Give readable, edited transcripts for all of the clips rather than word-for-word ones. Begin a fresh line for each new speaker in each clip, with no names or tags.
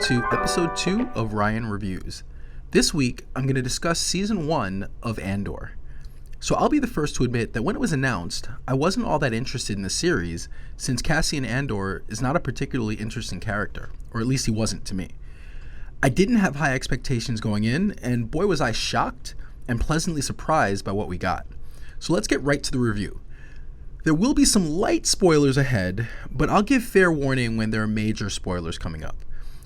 to episode 2 of Ryan Reviews. This week, I'm going to discuss season 1 of Andor. So I'll be the first to admit that when it was announced, I wasn't all that interested in the series, since Cassian Andor is not a particularly interesting character, or at least he wasn't to me. I didn't have high expectations going in, and boy was I shocked and pleasantly surprised by what we got. So let's get right to the review. There will be some light spoilers ahead, but I'll give fair warning when there are major spoilers coming up.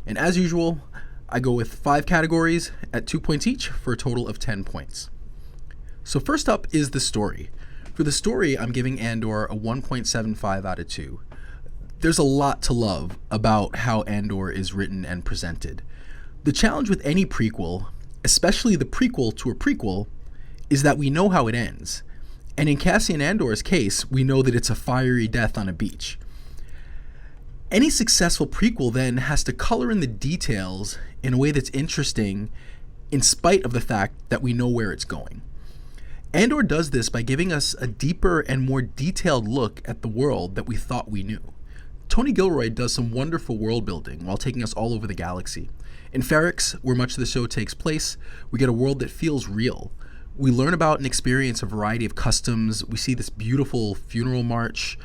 And as usual, I go with 5 categories at 2 points each for a total of 10 points. So first up is the story. For the story, I'm giving Andor a 1.75 out of 2. There's a lot to love about how Andor is written and presented. The challenge with any prequel, especially the prequel to a prequel, is that we know how it ends. And in Cassian Andor's case, we know that it's a fiery death on a beach. Any successful prequel then has to color in the details in a way that's interesting in spite of the fact that we know where it's going. Andor does this by giving us a deeper and more detailed look at the world that we thought we knew. Tony Gilroy does some wonderful world building while taking us all over the galaxy. In Ferrix, where much of the show takes place, we get a world that feels real. We learn about and experience a variety of customs. We see this beautiful funeral march.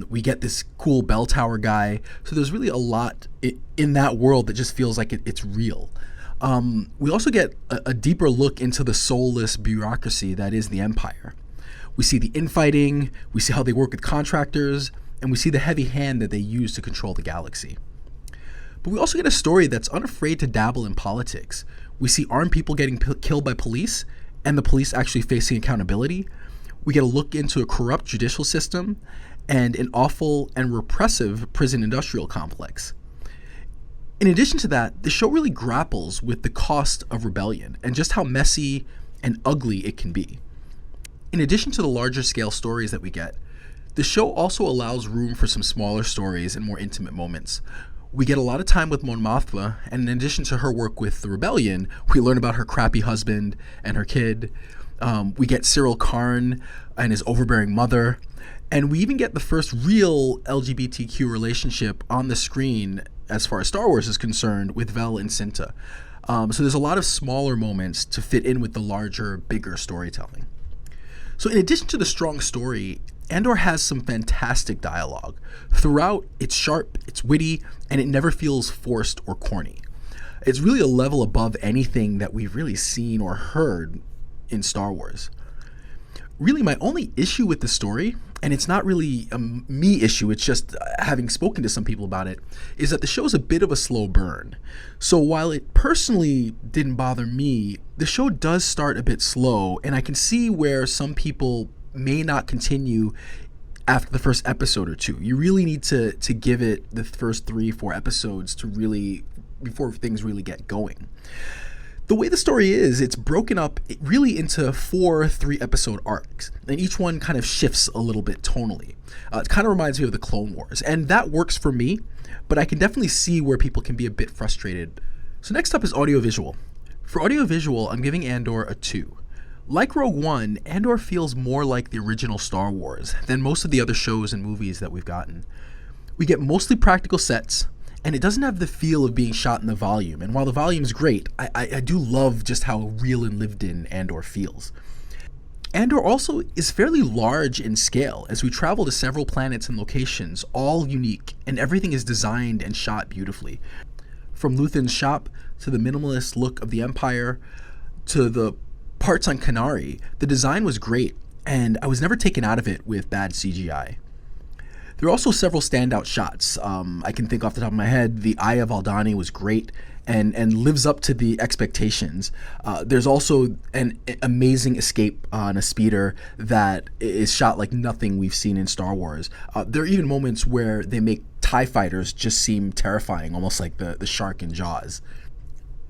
We get this cool bell tower guy. So there's really a lot in that world that just feels like it's real. We also get a deeper look into the soulless bureaucracy that is the Empire. We see the infighting, we see how they work with contractors, and we see the heavy hand that they use to control the galaxy. But we also get a story that's unafraid to dabble in politics. We see armed people getting killed by police, and the police actually facing accountability. We get a look into a corrupt judicial system and an awful and repressive prison industrial complex. In addition to that, the show really grapples with the cost of rebellion and just how messy and ugly it can be. In addition to the larger scale stories that we get, the show also allows room for some smaller stories and more intimate moments. We get a lot of time with Mon Mothma, and in addition to her work with the rebellion, we learn about her crappy husband and her kid. We get Cyril Karn and his overbearing mother, and we even get the first real LGBTQ relationship on the screen as far as Star Wars is concerned with Vel and Cinta. So there's a lot of smaller moments to fit in with the larger, bigger storytelling. So in addition to the strong story, Andor has some fantastic dialogue. Throughout, it's sharp, it's witty, and it never feels forced or corny. It's really a level above anything that we've really seen or heard in Star Wars. Really, my only issue with the story, and it's not really a me issue, it's just having spoken to some people about it, is that the show's a bit of a slow burn. So while it personally didn't bother me, the show does start a bit slow, and I can see where some people may not continue after the first episode or two. You really need to give it the first 3-4 episodes to really, before things really get going. The way the story is, it's broken up really into 4 3-episode arcs, and each one kind of shifts a little bit tonally. It kind of reminds me of the Clone Wars, and that works for me, but I can definitely see where people can be a bit frustrated. So next up is audiovisual. For audiovisual, I'm giving Andor a 2. Like Rogue One, Andor feels more like the original Star Wars than most of the other shows and movies that we've gotten. We get mostly practical sets, and it doesn't have the feel of being shot in the volume. And while the volume's great, I do love just how real and lived in Andor feels. Andor also is fairly large in scale as we travel to several planets and locations, all unique, and everything is designed and shot beautifully. From Luthen's shop to the minimalist look of the Empire to the parts on Kenari, the design was great, and I was never taken out of it with bad CGI. There are also several standout shots. I can think off the top of my head, the Eye of Aldhani was great and lives up to the expectations. There's also an amazing escape on a speeder that is shot like nothing we've seen in Star Wars. There are even moments where they make TIE fighters just seem terrifying, almost like the shark in Jaws.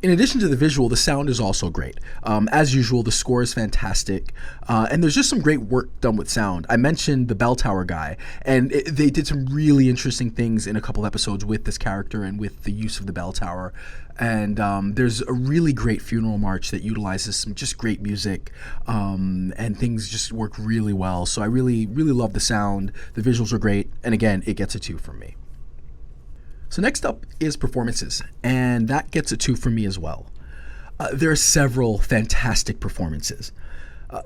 In addition to the visual, the sound is also great. As usual, the score is fantastic, and there's just some great work done with sound. I mentioned the bell tower guy, and they did some really interesting things in a couple episodes with this character and with the use of the bell tower. And there's a really great funeral march that utilizes some just great music, and things just work really well. So I really, really love the sound. The visuals are great, and again, it gets a 2 from me. So next up is performances, and that gets a 2 from me as well. There are several fantastic performances.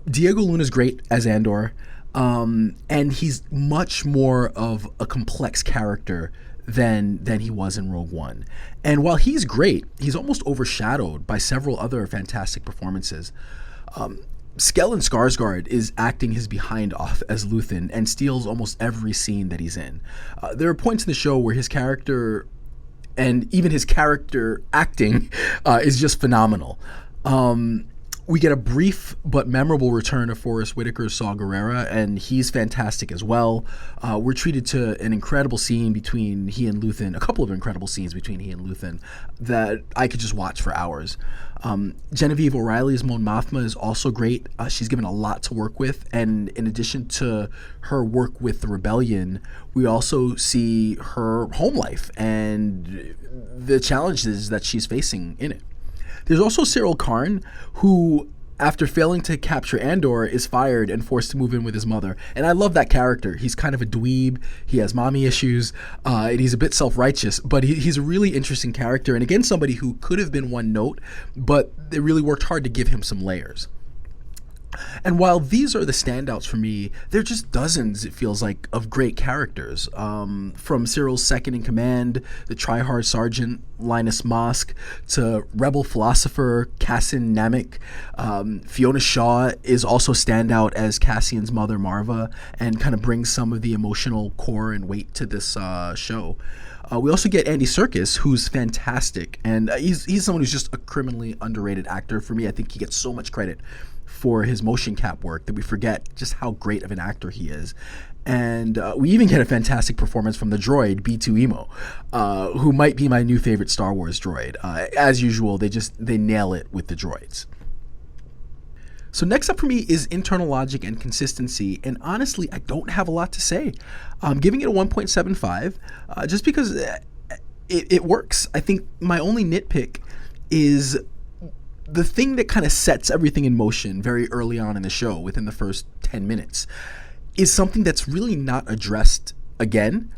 Diego Luna's great as Andor, and he's much more of a complex character than he was in Rogue One. And while he's great, he's almost overshadowed by several other fantastic performances. Stellan Skarsgård is acting his behind off as Luthen and steals almost every scene that he's in. There are points in the show where his character and even his character acting is just phenomenal. We get a brief but memorable return of Forrest Whitaker's Saw Gerrera, and he's fantastic as well. We're treated to an incredible scene between he and Luthen, a couple of incredible scenes between he and Luthen that I could just watch for hours. Genevieve O'Reilly's Mon Mothma is also great. She's given a lot to work with, and in addition to her work with the Rebellion, we also see her home life and the challenges that she's facing in it. There's also Cyril Karn, who, after failing to capture Andor, is fired and forced to move in with his mother. And I love that character. He's kind of a dweeb. He has mommy issues. And he's a bit self-righteous. But he's a really interesting character. And again, somebody who could have been one note, but they really worked hard to give him some layers. And while these are the standouts for me, there are just dozens, it feels like, of great characters. From Cyril's second in command, the try-hard sergeant, Linus Mosk, to rebel philosopher Cassian Namek. Fiona Shaw is also standout as Cassian's mother, Marva, and kind of brings some of the emotional core and weight to this show. We also get Andy Serkis, who's fantastic, and he's someone who's just a criminally underrated actor. For me, I think he gets so much credit for his motion cap work that we forget just how great of an actor he is. And we even get a fantastic performance from the droid B2 Emo, who might be my new favorite Star Wars droid. As usual, they nail it with the droids. So next up for me is internal logic and consistency, and honestly, I don't have a lot to say. I'm giving it a 1.75 just because it works. I think my only nitpick is the thing that kind of sets everything in motion very early on in the show, within the first 10 minutes, is something that's really not addressed again.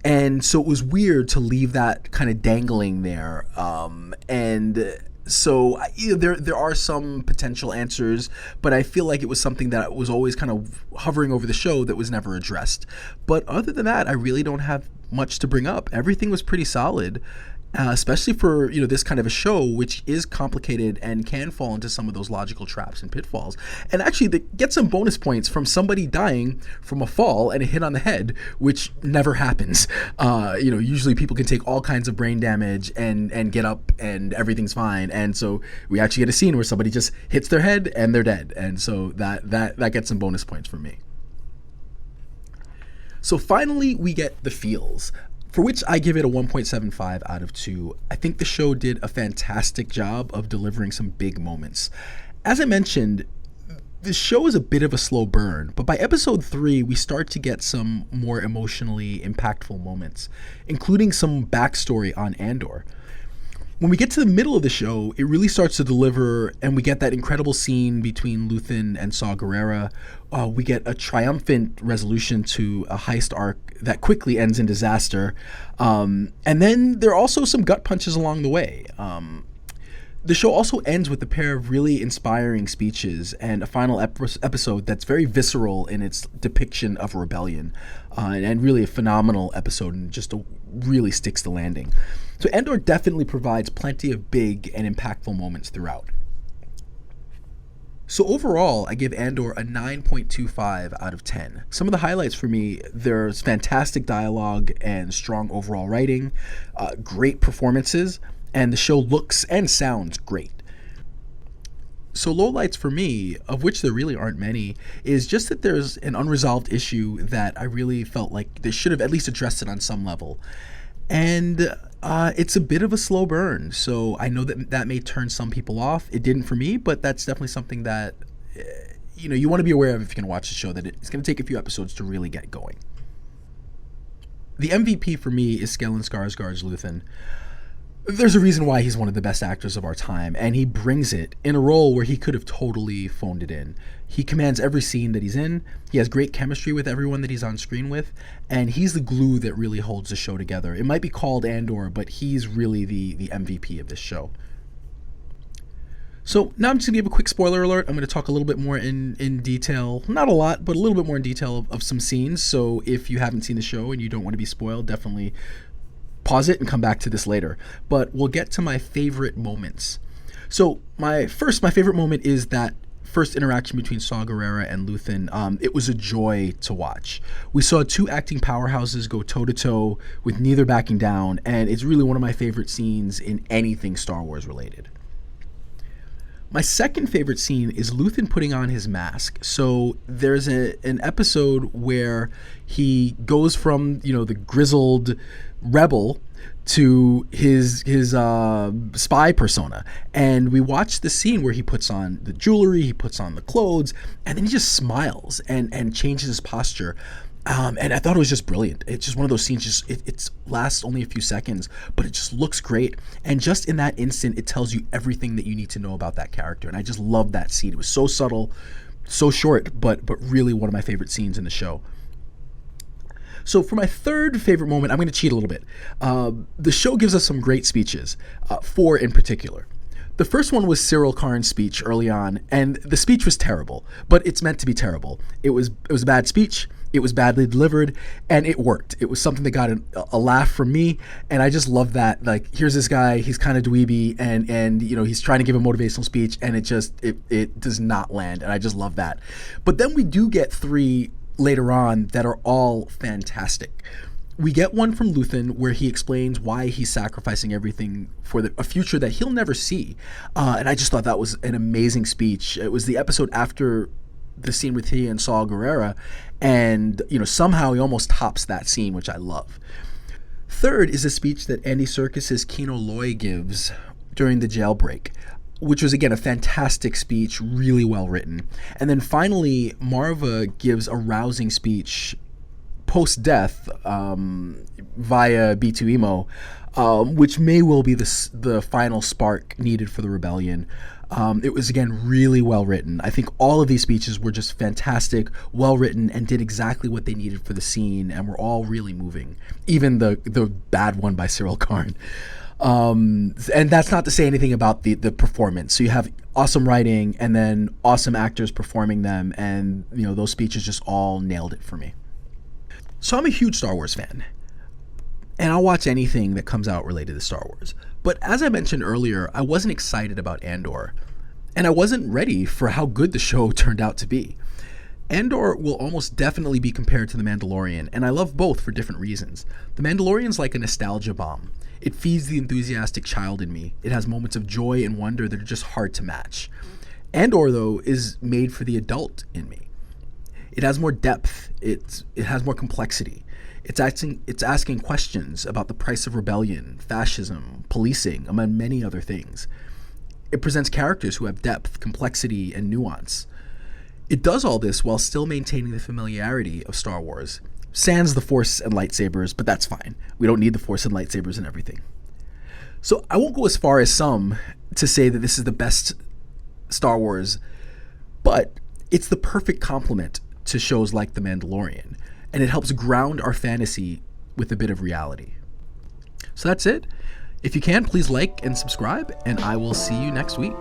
And so it was weird to leave that kind of dangling there. So there are some potential answers, but I feel like it was something that was always kind of hovering over the show that was never addressed. But other than that, I really don't have much to bring up. Everything was pretty solid. Especially for this kind of a show, which is complicated and can fall into some of those logical traps and pitfalls. And actually, get some bonus points from somebody dying from a fall and a hit on the head, which never happens. Usually people can take all kinds of brain damage and get up and everything's fine. And so we actually get a scene where somebody just hits their head and they're dead. And so that gets some bonus points for me. So finally, we get the feels, for which I give it a 1.75 out of 2. I think the show did a fantastic job of delivering some big moments. As I mentioned, the show is a bit of a slow burn, but by episode 3, we start to get some more emotionally impactful moments, including some backstory on Andor. When we get to the middle of the show, it really starts to deliver, and we get that incredible scene between Luthen and Saw Gerrera. We get a triumphant resolution to a heist arc that quickly ends in disaster. And then there are also some gut punches along the way. The show also ends with a pair of really inspiring speeches and a final episode that's very visceral in its depiction of rebellion, and really a phenomenal episode, and just really sticks the landing. So Andor definitely provides plenty of big and impactful moments throughout. So overall, I give Andor a 9.25 out of 10. Some of the highlights for me, there's fantastic dialogue and strong overall writing, great performances, and the show looks and sounds great. So lowlights for me, of which there really aren't many, is just that there's an unresolved issue that I really felt like they should have at least addressed it on some level. And it's a bit of a slow burn, so I know that may turn some people off. It didn't for me, but that's definitely something that you want to be aware of if you're going to watch the show, that it's going to take a few episodes to really get going. The MVP for me is Stellan Skarsgård's Luthen. There's a reason why he's one of the best actors of our time, and he brings it in a role where he could have totally phoned it in. He commands every scene that he's in. He has great chemistry with everyone that he's on screen with, and he's the glue that really holds the show together. It might be called Andor, but he's really the MVP of this show. So now I'm just going to give a quick spoiler alert. I'm going to talk a little bit more in detail, not a lot, but a little bit more in detail of some scenes. So if you haven't seen the show and you don't want to be spoiled, definitely pause it and come back to this later. But we'll get to my favorite moments. So my favorite moment is that first interaction between Saw Gerrera and Luthen. It was a joy to watch. We saw two acting powerhouses go toe-to-toe with neither backing down, and it's really one of my favorite scenes in anything Star Wars related. My second favorite scene is Luthen putting on his mask. So there's an episode where he goes from, the grizzled rebel to his spy persona, and we watch the scene where he puts on the jewelry, he puts on the clothes, and then he just smiles and changes his posture. And I thought it was just brilliant. It's just one of those scenes, it lasts only a few seconds, but it just looks great. And just in that instant, it tells you everything that you need to know about that character. And I just loved that scene. It was so subtle, so short, but really one of my favorite scenes in the show. So for my third favorite moment, I'm going to cheat a little bit. The show gives us some great speeches, 4 in particular. The first one was Cyril Karn's speech early on, and the speech was terrible, but it's meant to be terrible. It was a bad speech. It was badly delivered, and it worked. It was something that got a laugh from me, and I just love that. Like, here's this guy, he's kind of dweeby, and he's trying to give a motivational speech, and it does not land, and I just love that. But then we do get 3 later on that are all fantastic. We get one from Luthen where he explains why he's sacrificing everything for a future that he'll never see, and I just thought that was an amazing speech. It was the episode after the scene with he and Saw Gerrera, and somehow he almost tops that scene, which I love. Third is a speech that Andy Serkis's Kino Loy gives during the jailbreak, which was again a fantastic speech, really well written. And then finally, Marva gives a rousing speech post-death via B2EMO, which may well be the final spark needed for the rebellion. It was, again, really well written. I think all of these speeches were just fantastic, well written, and did exactly what they needed for the scene, and were all really moving. Even the bad one by Cyril Karn. And that's not to say anything about the performance. So you have awesome writing and then awesome actors performing them, and those speeches just all nailed it for me. So I'm a huge Star Wars fan, and I'll watch anything that comes out related to Star Wars. But as I mentioned earlier, I wasn't excited about Andor, and I wasn't ready for how good the show turned out to be. Andor will almost definitely be compared to The Mandalorian, and I love both for different reasons. The Mandalorian's like a nostalgia bomb. It feeds the enthusiastic child in me. It has moments of joy and wonder that are just hard to match. Andor, though, is made for the adult in me. It has more depth. It has more complexity. It's asking questions about the price of rebellion, fascism, policing, among many other things. It presents characters who have depth, complexity, and nuance. It does all this while still maintaining the familiarity of Star Wars. Sans the Force and lightsabers, but that's fine. We don't need the Force and lightsabers and everything. So I won't go as far as some to say that this is the best Star Wars, but it's the perfect complement to shows like The Mandalorian, and it helps ground our fantasy with a bit of reality. So that's it. If you can, please like and subscribe, and I will see you next week.